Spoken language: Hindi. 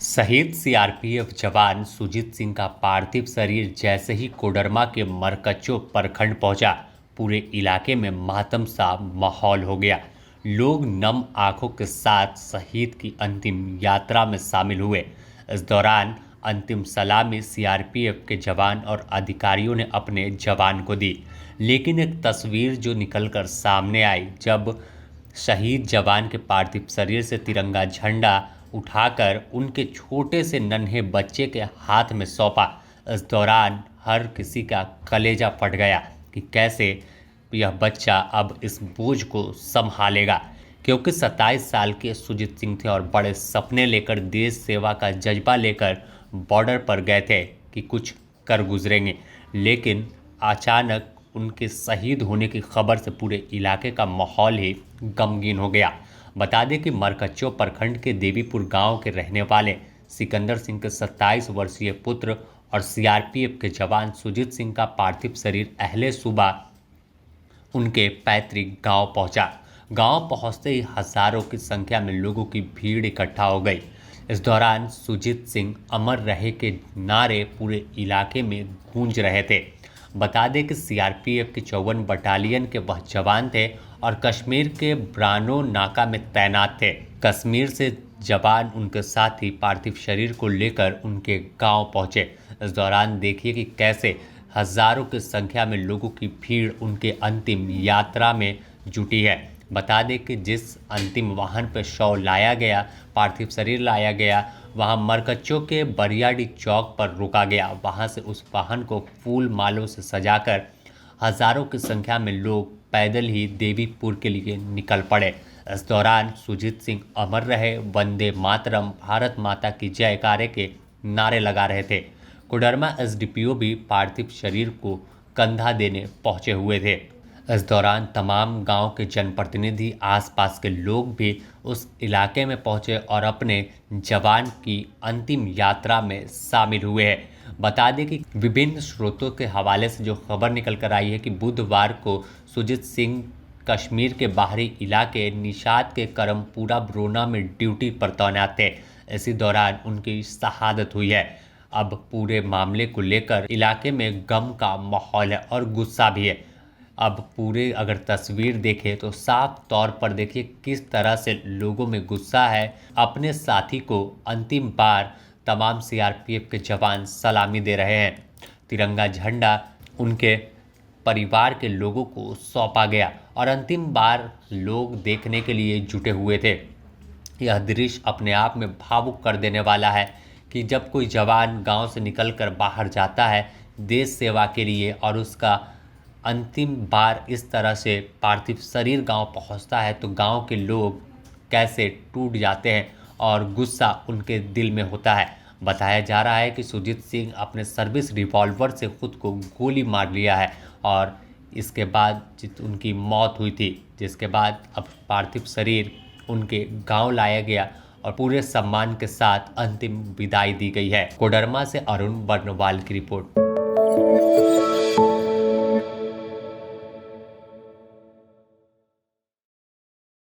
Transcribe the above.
शहीद सीआरपीएफ जवान सुजीत सिंह का पार्थिव शरीर जैसे ही कोडरमा के मरकच्चो प्रखंड पहुंचा, पूरे इलाके में मातम सा माहौल हो गया। लोग नम आंखों के साथ शहीद की अंतिम यात्रा में शामिल हुए। इस दौरान अंतिम सलामी सीआरपीएफ के जवान और अधिकारियों ने अपने जवान को दी। लेकिन एक तस्वीर जो निकलकर सामने आई, जब शहीद जवान के पार्थिव शरीर से तिरंगा झंडा उठाकर उनके छोटे से नन्हे बच्चे के हाथ में सौंपा। इस दौरान हर किसी का कलेजा फट गया कि कैसे यह बच्चा अब इस बोझ को संभालेगा, क्योंकि 27 साल के सुजीत सिंह थे और बड़े सपने लेकर, देश सेवा का जज्बा लेकर बॉर्डर पर गए थे कि कुछ कर गुजरेंगे। लेकिन अचानक उनके शहीद होने की खबर से पूरे इलाके का माहौल ही गमगीन हो गया। बता दें कि मरकच्चो प्रखंड के देवीपुर गांव के रहने वाले सिकंदर सिंह के 27 वर्षीय पुत्र और सीआरपीएफ के जवान सुजीत सिंह का पार्थिव शरीर अहले सुबह उनके पैतृक गांव पहुंचा। गांव पहुंचते ही हजारों की संख्या में लोगों की भीड़ इकट्ठा हो गई। इस दौरान सुजीत सिंह अमर रहे के नारे पूरे इलाके में गूंज रहे थे। बता दें कि सीआरपीएफ के 54 बटालियन के वह जवान थे और कश्मीर के ब्रानो नाका में तैनात थे। कश्मीर से जवान उनके साथ ही पार्थिव शरीर को लेकर उनके गांव पहुंचे। इस दौरान देखिए कि कैसे हजारों की संख्या में लोगों की भीड़ उनके अंतिम यात्रा में जुटी है। बता दें कि जिस अंतिम वाहन पर शव लाया गया, पार्थिव शरीर लाया गया, वहां मरकच्चो के बरियाडी चौक पर रुका गया। वहां से उस वाहन को फूल मालों से सजाकर हजारों की संख्या में लोग पैदल ही देवीपुर के लिए निकल पड़े। इस दौरान सुजीत सिंह अमर रहे, वंदे मातरम, भारत माता की जयकारे के नारे लगा रहे थे। कोडरमा एसडीपीओ भी पार्थिव शरीर को कंधा देने पहुंचे हुए थे। इस दौरान तमाम गांव के जनप्रतिनिधि, आसपास के लोग भी उस इलाके में पहुंचे और अपने जवान की अंतिम यात्रा में शामिल हुए हैं। बता दें कि विभिन्न स्रोतों के हवाले से जो खबर निकल कर आई है कि बुधवार को सुजीत सिंह कश्मीर के बाहरी इलाके निषाद के करमपुरा ब्रोना में ड्यूटी पर तैनात थे। इसी दौरान उनकी शहादत हुई है। अब पूरे मामले को लेकर इलाके में गम का माहौल है और गुस्सा भी है। अब पूरे अगर तस्वीर देखें तो साफ तौर पर देखिए किस तरह से लोगों में गुस्सा है। अपने साथी को अंतिम बार तमाम सीआरपीएफ के जवान सलामी दे रहे हैं। तिरंगा झंडा उनके परिवार के लोगों को सौंपा गया और अंतिम बार लोग देखने के लिए जुटे हुए थे। यह दृश्य अपने आप में भावुक कर देने वाला है कि जब कोई जवान गांव से निकलकर बाहर जाता है देश सेवा के लिए और उसका अंतिम बार इस तरह से पार्थिव शरीर गांव पहुंचता है, तो गांव के लोग कैसे टूट जाते हैं और गुस्सा उनके दिल में होता है। बताया जा रहा है कि सुजीत सिंह अपने सर्विस रिवॉल्वर से खुद को गोली मार लिया है और इसके बाद उनकी मौत हुई थी, जिसके बाद अब पार्थिव शरीर उनके गांव लाया गया और पूरे सम्मान के साथ अंतिम विदाई दी गई है। कोडरमा से अरुण बर्नवाल की रिपोर्ट।